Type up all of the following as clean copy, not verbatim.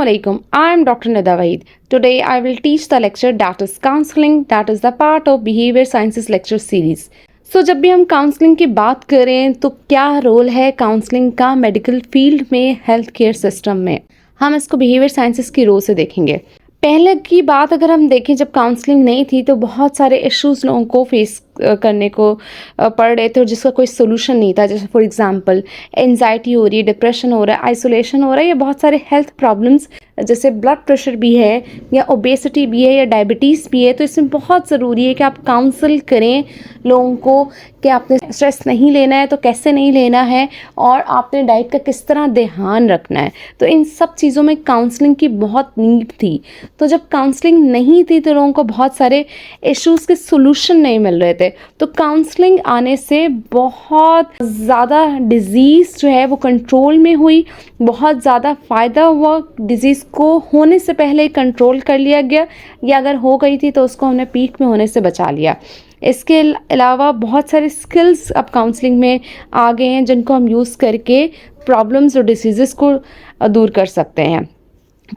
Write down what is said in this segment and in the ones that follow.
Assalamualaikum. I am Dr. Nida Waheed. Today I will teach the lecture that is counseling, that is the part of behavior sciences lecture series. जब भी हम counselling की बात करें तो क्या role है काउंसलिंग का मेडिकल फील्ड में, हेल्थ केयर सिस्टम में, हम इसको बिहेवियर साइंसेस की रो से देखेंगे। पहले की बात अगर हम देखें, जब काउंसलिंग नहीं थी तो बहुत सारे इश्यूज लोगों को फेस करने को पड़ रहे थे और जिसका कोई सोल्यूशन नहीं था। जैसे फॉर एग्जांपल एंजाइटी हो रही है, डिप्रेशन हो रहा है, आइसोलेशन हो रहा है, या बहुत सारे हेल्थ प्रॉब्लम्स जैसे ब्लड प्रेशर भी है या ओबेसिटी भी है या डायबिटीज़ भी है। तो इसमें बहुत ज़रूरी है कि आप काउंसल करें लोगों को कि आपने स्ट्रेस नहीं लेना है तो कैसे नहीं लेना है, और आपने डाइट का किस तरह ध्यान रखना है। तो इन सब चीज़ों में काउंसलिंग की बहुत नीड थी। तो जब काउंसलिंग नहीं थी तो लोगों को बहुत सारे इश्यूज़ के सोल्यूशन नहीं मिल रहे थे। तो काउंसलिंग आने से बहुत ज़्यादा डिज़ीज़ जो है वो कंट्रोल में हुई, बहुत ज़्यादा फ़ायदा हुआ। डिज़ीज़ को होने से पहले कंट्रोल कर लिया गया, या अगर हो गई थी तो उसको हमने पीक में होने से बचा लिया। इसके अलावा बहुत सारे स्किल्स अब काउंसलिंग में आ गए हैं जिनको हम यूज़ करके प्रॉब्लम्स और डिसीज़ेस को दूर कर सकते हैं।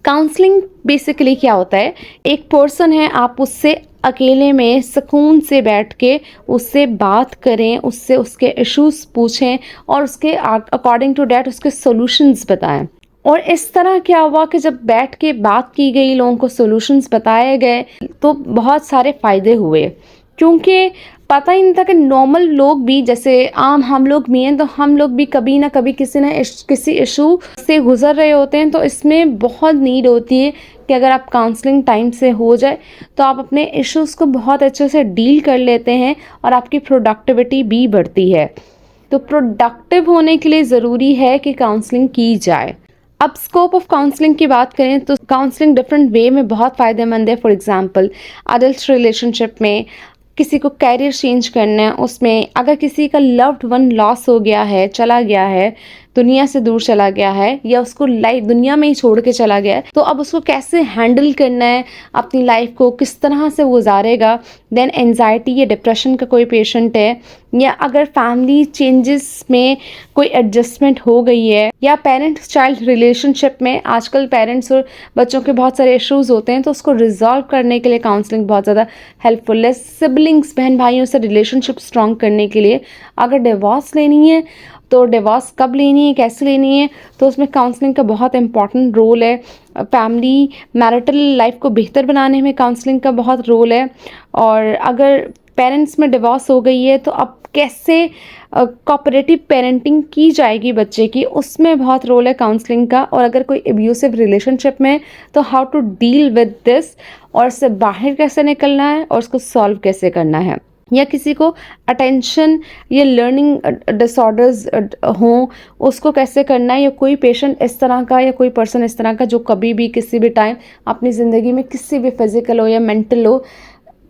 काउंसलिंग बेसिकली क्या होता है, एक पर्सन है, आप उससे अकेले में सुकून से बैठ के उससे बात करें, उससे उसके इश्यूज पूछें और उसके अकॉर्डिंग टू डैट उसके सॉल्यूशंस बताएं। और इस तरह क्या हुआ कि जब बैठ के बात की गई, लोगों को सॉल्यूशंस बताए गए, तो बहुत सारे फ़ायदे हुए। क्योंकि पता ही नहीं था कि नॉर्मल लोग भी, जैसे आम हम लोग भी हैं, तो हम लोग भी कभी ना कभी किसी इशू से गुजर रहे होते हैं। तो इसमें बहुत नीड होती है कि अगर आप काउंसलिंग टाइम से हो जाए तो आप अपने इश्यूज़ को बहुत अच्छे से डील कर लेते हैं और आपकी प्रोडक्टिविटी भी बढ़ती है। तो प्रोडक्टिव होने के लिए ज़रूरी है कि काउंसलिंग की जाए। अब स्कोप ऑफ काउंसलिंग की बात करें तो काउंसलिंग डिफरेंट वे में बहुत फ़ायदेमंद है। फॉर एग्जांपल अडल्ट रिलेशनशिप में, किसी को कैरियर चेंज करना है, उसमें अगर किसी का लव्ड वन लॉस हो गया है, चला गया है, दुनिया से दूर चला गया है, या उसको लाइफ दुनिया में ही छोड़ के चला गया है, तो अब उसको कैसे हैंडल करना है, अपनी लाइफ को किस तरह से गुजारेगा। देन एंजाइटी या डिप्रेशन का कोई पेशेंट है, या अगर फैमिली चेंजेस में कोई एडजस्टमेंट हो गई है, या पेरेंट चाइल्ड रिलेशनशिप में आजकल पेरेंट्स और बच्चों के बहुत सारे इश्यूज होते हैं, तो उसको रिजॉल्व करने के लिए काउंसलिंग बहुत ज़्यादा हेल्पफुल है। सिबलिंग्स, बहन भाइयों से रिलेशनशिप स्ट्रॉन्ग करने के लिए, अगर डिवोर्स लेनी है तो डिवोर्स कब लेनी है, कैसे लेनी है, तो उसमें काउंसलिंग का बहुत इंपॉर्टेंट रोल है। फैमिली मैरिटल लाइफ को बेहतर बनाने में काउंसलिंग का बहुत रोल है। और अगर पेरेंट्स में डिवोर्स हो गई है तो अब कैसे कोऑपरेटिव पेरेंटिंग की जाएगी बच्चे की, उसमें बहुत रोल है काउंसलिंग का। और अगर कोई एब्यूसिव रिलेशनशिप में, तो how to deal with this, और इससे बाहर कैसे निकलना है और उसको सॉल्व कैसे करना है। या किसी को अटेंशन या लर्निंग डिसऑर्डर्स हों, उसको कैसे करना है। या कोई पेशेंट इस तरह का या कोई पर्सन इस तरह का जो कभी भी किसी भी टाइम अपनी ज़िंदगी में किसी भी फिज़िकल हो या मेंटल हो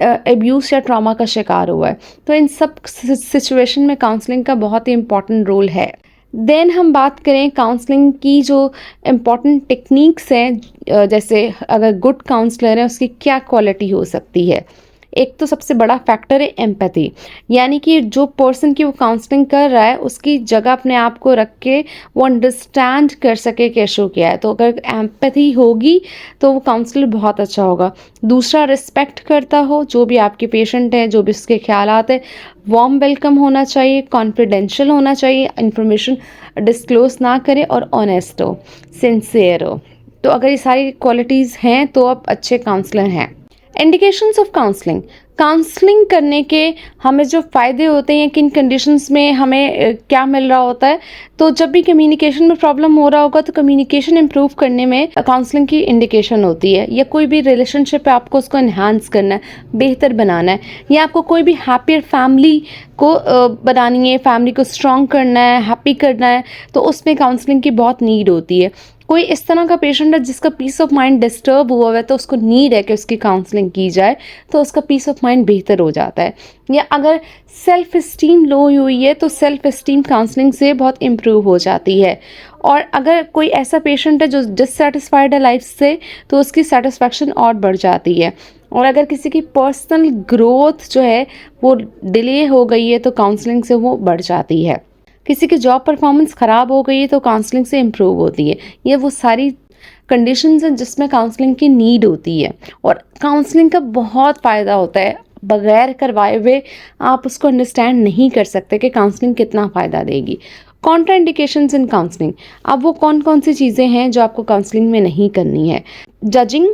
एब्यूज़ या ट्रॉमा का शिकार हुआ है। तो इन सब सिचुएशन में काउंसलिंग का बहुत ही इम्पॉर्टेंट रोल है। देन हम बात करें काउंसलिंग की जो इम्पॉर्टेंट टेक्निक्स हैं, जैसे अगर गुड काउंसलर है उसकी क्या क्वालिटी हो सकती है। एक तो सबसे बड़ा फैक्टर है एम्पैथी, यानी कि जो पर्सन की वो काउंसलिंग कर रहा है उसकी जगह अपने आप को रख के वो अंडरस्टैंड कर सके कि इशू क्या है। तो अगर एम्पैथी होगी तो वो काउंसलर बहुत अच्छा होगा। दूसरा, रिस्पेक्ट करता हो जो भी आपके पेशेंट है, जो भी उसके ख्यालात है। वार्म वेलकम होना चाहिए, कॉन्फिडेंशियल होना चाहिए, इन्फॉर्मेशन डिस्क्लोज ना करे, और ऑनेस्ट हो, सिंसियर हो। तो अगर ये सारी क्वालिटीज़ हैं तो आप अच्छे काउंसलर हैं। इंडिकेशंस ऑफ काउंसलिंग, काउंसलिंग करने के हमें जो फ़ायदे होते हैं, किन कंडीशंस में हमें क्या मिल रहा होता है। तो जब भी कम्युनिकेशन में प्रॉब्लम हो रहा होगा तो कम्युनिकेशन इंप्रूव करने में काउंसलिंग की इंडिकेशन होती है। या कोई भी रिलेशनशिप है, आपको उसको इन्हांस करना है, बेहतर बनाना है, या आपको कोई भी हैप्पियर फैमिली को बनानी है, फैमिली को स्ट्रॉन्ग करना है, हैप्पी करना है, तो उसमें काउंसलिंग की बहुत नीड होती है। कोई इस तरह का पेशेंट है जिसका पीस ऑफ माइंड डिस्टर्ब हुआ है, तो उसको नीड है कि उसकी काउंसलिंग की जाए, तो उसका पीस ऑफ माइंड बेहतर हो जाता है। या अगर सेल्फ इस्टीम लो हुई है तो सेल्फ इस्टीम काउंसलिंग से बहुत इम्प्रूव हो जाती है। और अगर कोई ऐसा पेशेंट है जो डिससेटिस्फाइड है लाइफ से, तो उसकी सेटिस्फैक्शन और बढ़ जाती है। और अगर किसी की पर्सनल ग्रोथ जो है वो डिले हो गई है तो काउंसलिंग से वो बढ़ जाती है। किसी की जॉब परफॉर्मेंस ख़राब हो गई है तो काउंसलिंग से इम्प्रूव होती है। ये वो सारी कंडीशंस हैं जिसमें काउंसलिंग की नीड होती है, और काउंसलिंग का बहुत फ़ायदा होता है। बगैर करवाए हुए आप उसको अंडरस्टैंड नहीं कर सकते कि काउंसलिंग कितना फ़ायदा देगी। कॉन्ट्राइंडिकेशंस इन काउंसलिंग, अब वो कौन कौन सी चीज़ें हैं जो आपको काउंसलिंग में नहीं करनी है। जजिंग,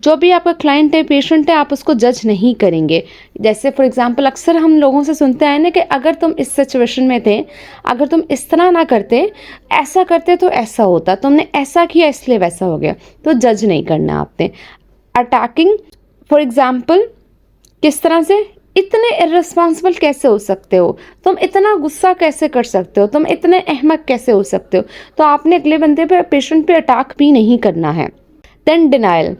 जो भी आपका क्लाइंट है, पेशेंट है, आप उसको जज नहीं करेंगे। जैसे फॉर एग्जांपल अक्सर हम लोगों से सुनते आए ना कि अगर तुम इस सिचुएशन में थे, अगर तुम इस तरह ना करते, ऐसा करते तो ऐसा होता, तुमने ऐसा किया इसलिए वैसा हो गया। तो जज नहीं करना आपने। अटैकिंग, फॉर एग्जांपल किस तरह से, इतने इर्रेस्पॉन्सिबल कैसे हो सकते हो, तुम इतना गुस्सा कैसे कर सकते हो, तुम इतने अहमक कैसे हो सकते हो। तो आपने अगले बंदे पे, पेशेंट पे अटैक भी नहीं करना है। देन डिनाइल,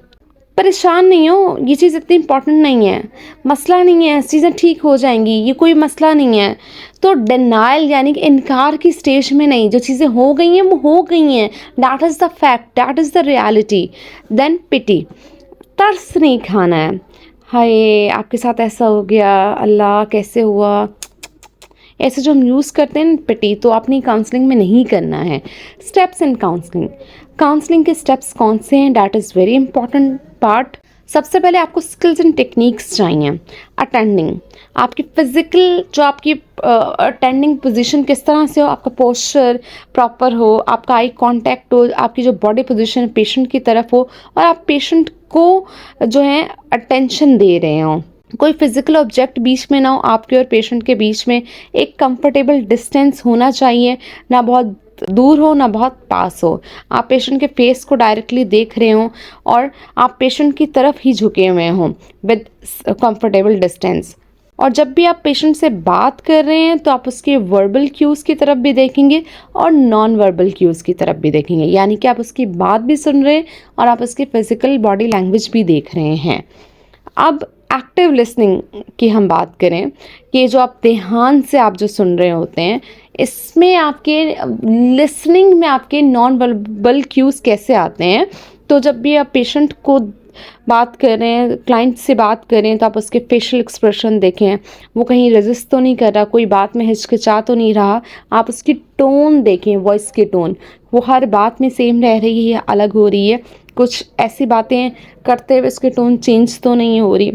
परेशान नहीं हो, ये चीज़ इतनी इंपॉर्टेंट नहीं है, मसला नहीं है, चीज़ें ठीक हो जाएंगी, ये कोई मसला नहीं है। तो डिनाइल यानी कि इनकार की स्टेज में नहीं, जो चीज़ें हो गई हैं वो हो गई हैं, that is the fact, that is the reality. Then pity, तरस नहीं खाना है, हाय आपके साथ ऐसा हो गया, अल्लाह कैसे हुआ, ऐसे जो हम यूज़ करते हैं पिटी, तो आपने काउंसलिंग में नहीं करना है। स्टेप्स इन काउंसलिंग, काउंसलिंग के स्टेप्स कौन से हैं, that is very important part. सबसे पहले आपको स्किल्स एंड टेक्निक्स चाहिए। अटेंडिंग, आपकी फिजिकल जो आपकी अटेंडिंग पोजीशन किस तरह से हो, आपका पोस्चर प्रॉपर हो, आपका आई कांटेक्ट हो, आपकी जो बॉडी पोजीशन पेशेंट की तरफ हो, और आप पेशेंट को जो है अटेंशन दे रहे हो। कोई फिजिकल ऑब्जेक्ट बीच में ना हो, आपके और पेशेंट के बीच में एक कंफर्टेबल डिस्टेंस होना चाहिए, ना बहुत दूर हो ना बहुत पास हो। आप पेशेंट के फेस को डायरेक्टली देख रहे हो और आप पेशेंट की तरफ ही झुके हुए हों विद कंफर्टेबल डिस्टेंस। और जब भी आप पेशेंट से बात कर रहे हैं तो आप उसके वर्बल क्यूज़ की तरफ भी देखेंगे और नॉन वर्बल क्यूज़ की तरफ भी देखेंगे, यानी कि आप उसकी बात भी सुन रहे हैं और आप उसकी फिजिकल बॉडी लैंग्वेज भी देख रहे हैं। अब एक्टिव लिसनिंग की हम बात करें कि जो आप ध्यान से आप जो सुन रहे होते हैं, इसमें आपके लिसनिंग में आपके नॉन वर्बल क्यूज़ कैसे आते हैं। तो जब भी आप पेशेंट को बात कर रहे हैं, क्लाइंट से बात कर रहे हैं, तो आप उसके फेशियल एक्सप्रेशन देखें, वो कहीं रेजिस्ट तो नहीं कर रहा, कोई बात में हिचकिचा तो नहीं रहा। आप उसकी टोन देखें, वॉइस की टोन, वो हर बात में सेम रह रही है या अलग हो रही है, कुछ ऐसी बातें करते हुए उसकी टोन चेंज तो नहीं हो रही।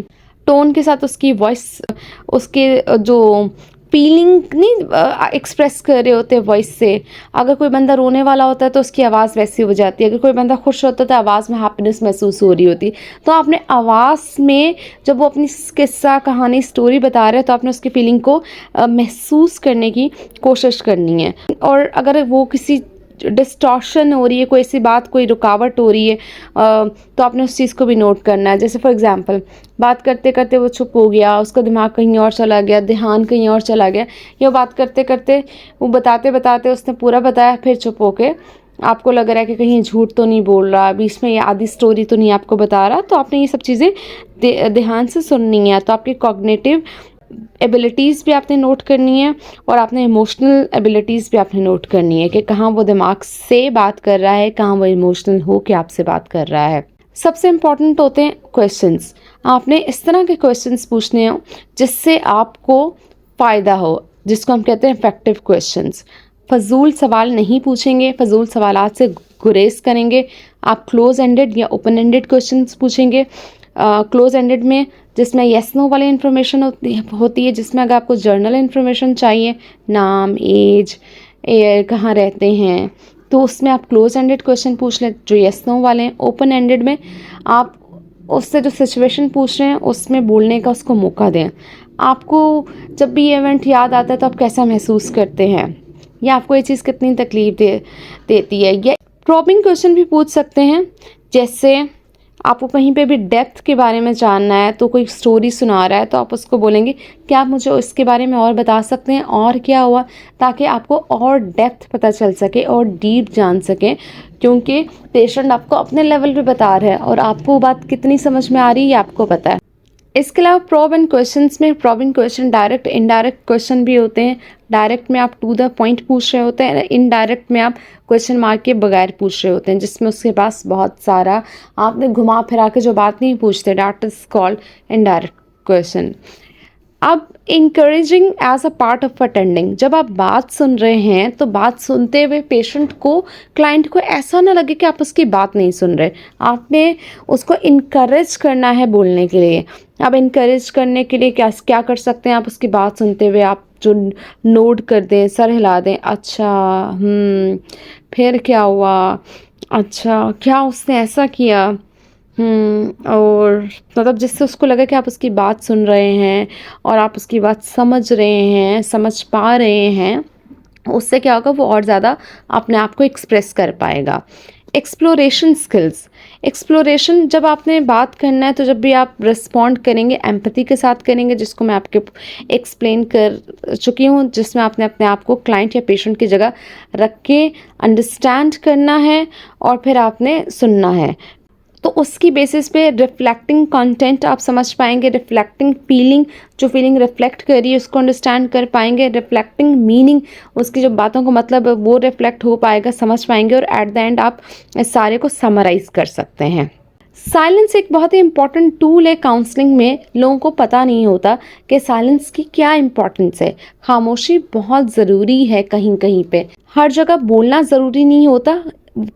टोन के साथ उसकी वॉइस, उसके जो फीलिंग नहीं एक्सप्रेस कर रहे होते वॉइस से। अगर कोई बंदा रोने वाला होता है तो उसकी आवाज़ वैसी हो जाती है, अगर कोई बंदा खुश होता है तो आवाज़ में हैप्पीनेस महसूस हो रही होती। तो आपने आवाज़ में जब वो अपनी किस्सा कहानी स्टोरी बता रहे हैं तो आपने उसकी फीलिंग को महसूस करने की कोशिश करनी है। और अगर वो किसी डिस्टॉर्शन हो रही है, कोई ऐसी बात, कोई रुकावट हो रही है, तो आपने उस चीज़ को भी नोट करना है। जैसे फॉर एग्जांपल बात करते करते वो चुप हो गया, उसका दिमाग कहीं और चला गया, ध्यान कहीं और चला गया, या बात करते करते वो बताते बताते उसने पूरा बताया फिर चुप होके आपको लग रहा है कि कहीं झूठ तो नहीं बोल रहा, बीच में ये आधी स्टोरी तो नहीं आपको बता रहा। तो आपने ये सब चीज़ें ध्यान से सुननी है। तो आपकी कॉग्निटिव एबिलिटीज़ भी आपने नोट करनी है और आपने इमोशनल एबिलिटीज़ भी आपने नोट करनी है कि कहाँ वो दिमाग से बात कर रहा है, कहाँ वो इमोशनल हो के आपसे बात कर रहा है। सबसे इम्पॉर्टेंट होते हैं क्वेश्चंस। आपने इस तरह के क्वेश्चंस पूछने हो जिससे आपको फ़ायदा हो, जिसको हम कहते हैं इफेक्टिव क्वेश्चंस। फजूल सवाल नहीं पूछेंगे, फजूल सवालात से गुरेज करेंगे। आप क्लोज एंडेड या ओपन एंडेड क्वेश्चंस पूछेंगे। क्लोज एंडेड में जिसमें येस नो वाली इन्फॉर्मेशन होती है, जिसमें अगर आपको जर्नल इन्फॉर्मेशन चाहिए, नाम, एज, कहाँ रहते हैं, तो उसमें आप क्लोज एंडेड क्वेश्चन पूछ लें जो येस नो वाले हैं। ओपन एंडेड में आप उससे जो सिचुएशन पूछ रहे हैं उसमें बोलने का उसको मौका दें। आपको जब भी ये इवेंट याद आता है तो आप कैसा महसूस करते हैं, या आपको ये चीज़ कितनी तकलीफ देती है। या प्रॉबिंग क्वेश्चन भी पूछ सकते हैं, जैसे आपको कहीं पे भी डेप्थ के बारे में जानना है, तो कोई स्टोरी सुना रहा है तो आप उसको बोलेंगे क्या आप मुझे इसके बारे में और बता सकते हैं, और क्या हुआ, ताकि आपको और डेप्थ पता चल सके और डीप जान सकें, क्योंकि पेशेंट आपको अपने लेवल पे बता रहा है और आपको वो बात कितनी समझ में आ रही है आपको पता है। इसके अलावा प्रॉब एंड क्वेश्चंस में probing question direct indirect question भी होते हैं। डायरेक्ट में आप टू द पॉइंट पूछ रहे होते हैं, इनडायरेक्ट में आप क्वेश्चन मार्क के बगैर पूछ रहे होते हैं, जिसमें उसके पास बहुत सारा आपने घुमा फिरा के जो बात नहीं पूछते, that is called indirect question. अब encouraging as a part of attending, जब आप बात सुन रहे हैं तो बात सुनते हुए पेशेंट को, क्लाइंट को ऐसा ना लगे कि आप उसकी बात नहीं सुन रहे। आपने उसको इनकरेज करना है बोलने के लिए। अब इनकरेज करने के लिए क्या क्या कर सकते हैं आप? उसकी बात सुनते हुए आप जो नोड कर दें, सर हिला दें, अच्छा, फिर क्या हुआ, अच्छा, क्या उसने ऐसा किया, और मतलब जिससे उसको लगे कि आप उसकी बात सुन रहे हैं और आप उसकी बात समझ रहे हैं, समझ पा रहे हैं। उससे क्या होगा, वो और ज़्यादा अपने आप को एक्सप्रेस कर पाएगा। एक्सप्लोरेशन स्किल्स, एक्सप्लोरेशन जब आपने बात करना है तो जब भी आप रिस्पॉन्ड करेंगे एम्पैथी के साथ करेंगे, जिसको मैं आपके एक्सप्लेन कर चुकी हूँ, जिसमें आपने अपने आप को क्लाइंट या पेशेंट की जगह रख के अंडरस्टैंड करना है और फिर आपने सुनना है। तो उसकी बेसिस पे रिफ्लेक्टिंग कंटेंट आप समझ पाएंगे, रिफ्लेक्टिंग फीलिंग, जो फीलिंग रिफ्लेक्ट कर रही है उसको अंडरस्टैंड कर पाएंगे, रिफ्लेक्टिंग मीनिंग, उसकी जो बातों का मतलब है वो रिफ्लेक्ट हो पाएगा, समझ पाएंगे, और एट द एंड आप इस सारे को समराइज कर सकते हैं। साइलेंस एक बहुत ही इंपॉर्टेंट टूल है काउंसलिंग में। लोगों को पता नहीं होता कि साइलेंस की क्या इंपॉर्टेंस है। खामोशी बहुत ज़रूरी है, कहीं कहीं पे, हर जगह बोलना ज़रूरी नहीं होता,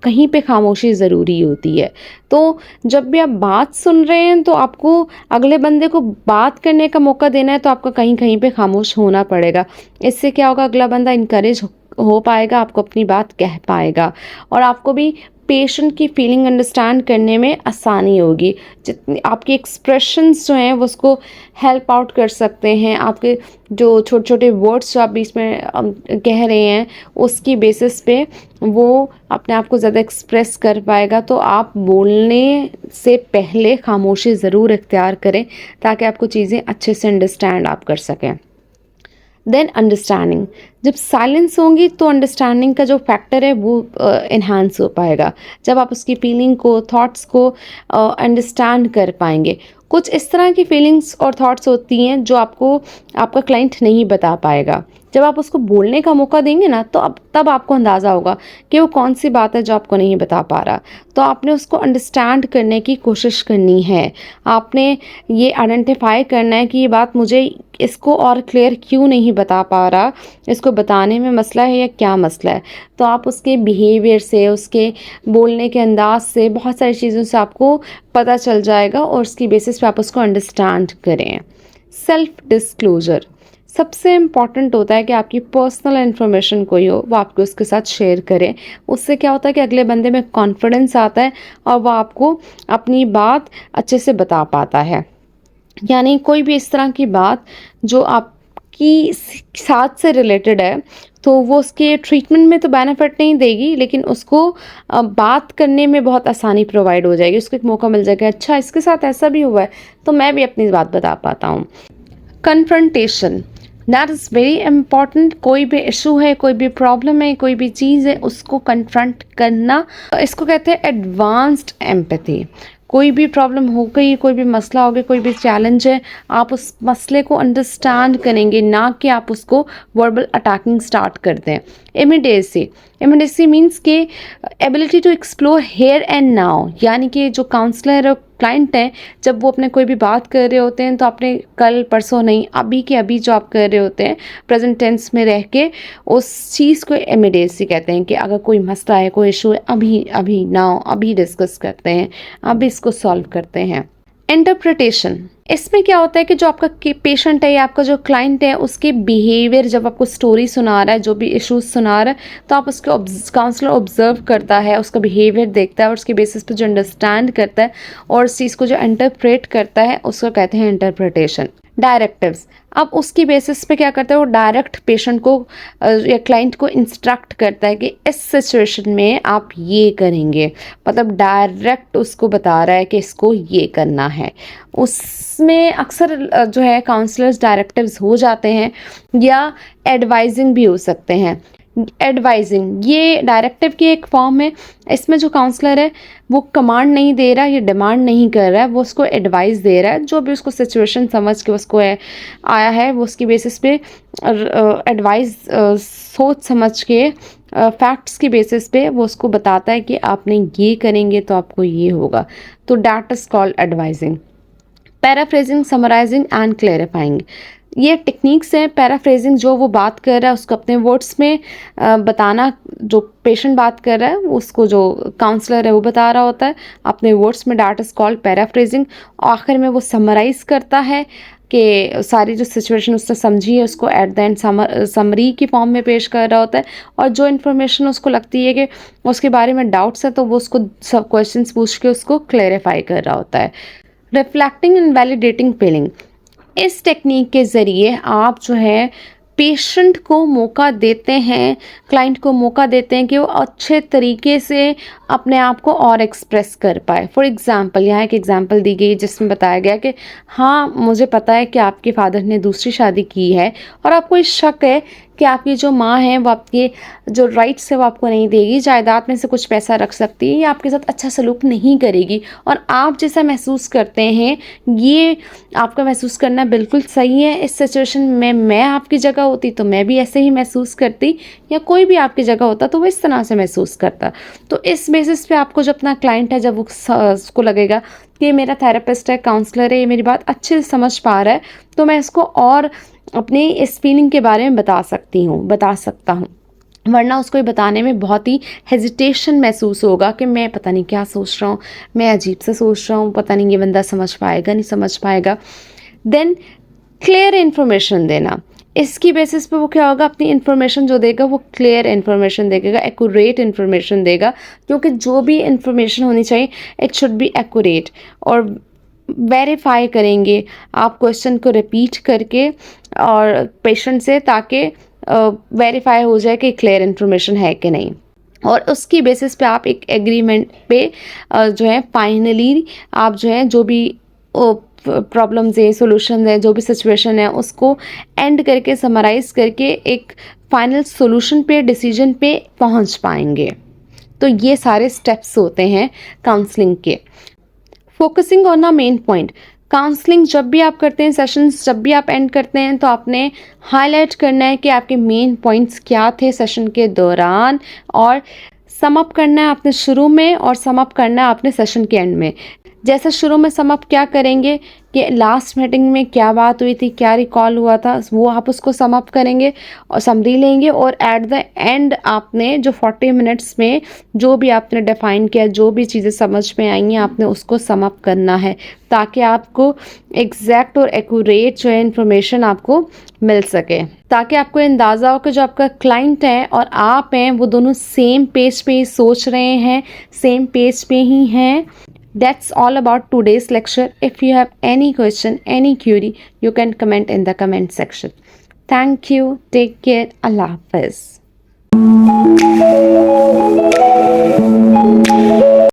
कहीं पे खामोशी ज़रूरी होती है। तो जब भी आप बात सुन रहे हैं तो आपको अगले बंदे को बात करने का मौका देना है, तो आपको कहीं कहीं पे खामोश होना पड़ेगा। इससे क्या होगा, अगला बंदा इनकरेज हो पाएगा, आपको अपनी बात कह पाएगा, और आपको भी पेशेंट की फीलिंग अंडरस्टैंड करने में आसानी होगी। जितनी आपके एक्सप्रेशंस जो हैं वो उसको हेल्प आउट कर सकते हैं। आपके जो छोटे छोटे वर्ड्स जो आप बीच में कह रहे हैं उसकी बेसिस पे वो अपने आप को ज़्यादा एक्सप्रेस कर पाएगा। तो आप बोलने से पहले खामोशी ज़रूर इख्तियार करें ताकि आपको चीज़ें अच्छे से अंडरस्टैंड आप कर सकें। देन अंडरस्टैंडिंग, जब साइलेंस होंगी तो अंडरस्टैंडिंग का जो फैक्टर है वो इन्हांस हो पाएगा। जब आप उसकी फीलिंग को, थॉट्स को अंडरस्टैंड कर पाएंगे। कुछ इस तरह की फीलिंग्स और थॉट्स होती हैं जो आपको आपका क्लाइंट नहीं बता पाएगा। जब आप उसको बोलने का मौका देंगे ना, तो अब तब आपको अंदाज़ा होगा कि वो कौन सी बात है जो आपको नहीं बता पा रहा। तो आपने उसको अंडरस्टैंड करने की कोशिश करनी है। आपने ये आइडेंटिफाई करना है कि ये बात मुझे इसको और क्लियर क्यों नहीं बता पा रहा, इसको बताने में मसला है या क्या मसला है। तो आप उसके बिहेवियर से, उसके बोलने के अंदाज से, बहुत सारी चीज़ों से आपको पता चल जाएगा और उसकी बेसिस पे आप उसको अंडरस्टैंड करें। सेल्फ डिस्क्लोजर सबसे इम्पॉर्टेंट होता है कि आपकी पर्सनल इन्फॉर्मेशन कोई हो वो आपको उसके साथ शेयर करें। उससे क्या होता है कि अगले बंदे में कॉन्फिडेंस आता है और वो आपको अपनी बात अच्छे से बता पाता है। यानी कोई भी इस तरह की बात जो आपकी साथ से रिलेटेड है तो वो उसके ट्रीटमेंट में तो बेनिफिट नहीं देगी, लेकिन उसको बात करने में बहुत आसानी प्रोवाइड हो जाएगी। उसको एक मौका मिल जाएगा, अच्छा इसके साथ ऐसा भी हुआ है तो मैं भी अपनी बात बता पाता हूँ। Confrontation, that is very important. कोई भी इशू है, कोई भी प्रॉब्लम है, कोई भी चीज़ है, उसको कन्फ्रंट करना, इसको कहते हैं एडवांस्ड एम्पैथी। कोई भी प्रॉब्लम हो गई, कोई भी मसला हो गया, कोई भी चैलेंज है, आप उस मसले को अंडरस्टैंड करेंगे, ना कि आप उसको वर्बल अटैकिंग स्टार्ट कर दें। इमीडिएसी, इमीडिएसी मीन्स के ability to explore here and now, यानी कि जो काउंसलर और क्लाइंट हैं जब वो अपने कोई भी बात कर रहे होते हैं तो आपने कल परसों नहीं, अभी के अभी जो आप कर रहे होते हैं प्रेजेंट टेंस में रह के उस चीज़ को इमीडिएसी कहते हैं। कि अगर कोई मसला है, कोई इशू है, अभी अभी नाउ, अभी डिस्कस करते हैं, अभी इसको सॉल्व करते हैं। इंटरप्रिटेशन, इसमें क्या होता है कि जो आपका पेशेंट है या आपका जो क्लाइंट है उसके बिहेवियर, जब आपको स्टोरी सुना रहा है, जो भी इश्यूज सुना रहा है, तो आप उसके काउंसलर ऑब्जर्व करता है, उसका बिहेवियर देखता है और उसके बेसिस पे जो अंडरस्टैंड करता है और उस चीज़ को जो इंटरप्रेट करता है उसको कहते हैं इंटरप्रिटेशन। डायरेक्टिव्स, अब उसकी बेसिस पे क्या करता है, वो डायरेक्ट पेशेंट को या क्लाइंट को इंस्ट्रक्ट करता है कि इस सिचुएशन में आप ये करेंगे, मतलब डायरेक्ट उसको बता रहा है कि इसको ये करना है। उसमें अक्सर जो है काउंसलर्स डायरेक्टिव्स हो जाते हैं या एडवाइजिंग भी हो सकते हैं। एडवाइजिंग ये डायरेक्टिव की एक फॉर्म है। इसमें जो काउंसलर है वो कमांड नहीं दे रहा, ये डिमांड नहीं कर रहा है, वो उसको एडवाइस दे रहा है। जो भी उसको सिचुएशन समझ के उसको आया है वो उसकी बेसिस पे एडवाइस सोच समझ के फैक्ट्स की बेसिस पे वो उसको बताता है कि आपने ये करेंगे तो आपको ये होगा। तो that is called advising. Paraphrasing, summarising and clarifying, ये टेक्निक्स हैं पैराफ्रेजिंग, जो वो बात कर रहा है उसको अपने वर्ड्स में बताना, जो पेशेंट बात कर रहा है उसको जो काउंसलर है वो बता रहा होता है अपने वर्ड्स में, दैट इज़ कॉल्ड पैराफ्रेजिंग। आखिर में वो समराइज़ करता है कि सारी जो सिचुएशन उसने समझी है उसको एट द एंड समरी की फॉर्म में पेश कर रहा होता है, और जो इन्फॉर्मेशन उसको लगती है कि उसके बारे में डाउट्स है तो वो उसको सब क्वेश्चंस पूछ के उसको क्लेरिफाई कर रहा होता है। रिफ्लेक्टिंग एंड वैलिडेटिंग फीलिंग, इस टेक्निक के ज़रिए आप जो है पेशेंट को मौका देते हैं, क्लाइंट को मौका देते हैं कि वो अच्छे तरीके से अपने आप को और एक्सप्रेस कर पाए। फॉर एग्ज़ाम्पल, यहाँ एक एग्ज़ाम्पल दी गई जिसमें बताया गया कि हाँ, मुझे पता है कि आपके फादर ने दूसरी शादी की है और आपको इस शक है कि आपकी जो माँ है वो आपके जो राइट्स है वो आपको नहीं देगी, जायदाद में से कुछ पैसा रख सकती है या आपके साथ अच्छा सलूक नहीं करेगी, और आप जैसा महसूस करते हैं ये आपका महसूस करना बिल्कुल सही है। इस सिचुएशन में मैं आपकी जगह होती तो मैं भी ऐसे ही महसूस करती, या कोई भी आपकी जगह होता तो वो इस तरह से महसूस करता। तो इस बेसिस पे आपको जो अपना क्लाइंट है, जब उसको लगेगा कि ये मेरा थेरेपिस्ट है, काउंसलर है, ये मेरी बात अच्छे से समझ पा रहा है, तो मैं इसको और अपनी इस फीलिंग के बारे में बता सकता हूँ। वरना उसको ये बताने में बहुत ही हेजिटेशन महसूस होगा कि मैं पता नहीं क्या सोच रहा हूँ, मैं अजीब से सोच रहा हूँ, पता नहीं ये बंदा समझ पाएगा नहीं समझ पाएगा। देन क्लियर इन्फॉर्मेशन देना, इसकी बेसिस पे वो क्या होगा, अपनी इन्फॉर्मेशन जो देगा वो क्लियर इन्फॉर्मेशन देगा, एक्यूरेट इन्फॉर्मेशन देगा, क्योंकि जो भी इन्फॉर्मेशन होनी चाहिए इट शुड बी एक्यूरेट। और वेरीफाई करेंगे आप क्वेश्चन को रिपीट करके और पेशेंट से, ताकि वेरीफाई हो जाए कि क्लियर इन्फॉर्मेशन है कि नहीं, और उसकी बेसिस पे आप एक एग्रीमेंट पे जो है फाइनली आप जो है जो भी प्रॉब्लम्स है, सॉल्यूशन है, जो भी सिचुएशन है उसको एंड करके समराइज़ करके एक फाइनल सॉल्यूशन पे, डिसीजन पे पहुंच पाएंगे। तो ये सारे स्टेप्स होते हैं काउंसलिंग के। Focusing on the main point, counselling जब भी आप करते हैं, सेशंस जब भी आप एंड करते हैं, तो आपने हाईलाइट करना है कि आपके मेन पॉइंट्स क्या थे सेशन के दौरान, और सम अप करना है आपने शुरू में और सम अप करना है आपने सेशन के एंड में। जैसे शुरू में सम अप क्या करेंगे कि लास्ट मीटिंग में क्या बात हुई थी, क्या रिकॉल हुआ था, वो आप उसको सम अप करेंगे और समरी लेंगे, और एट द एंड आपने जो 40 मिनट्स में जो भी आपने डिफाइन किया, जो भी चीज़ें समझ में आई हैं, आपने उसको सम अप करना है, ताकि आपको एग्जैक्ट और एक्यूरेट जो है इन्फॉर्मेशन आपको मिल सके, ताकि आपको अंदाज़ा हो कि जो आपका क्लाइंट है और आप हैं वो दोनों सेम पेज पे ही सोच रहे हैं, सेम पेज पे ही हैं। That's all about today's lecture. If you have any question, any query, you can comment in the comment section. Thank you. Take care. Allah Hafiz.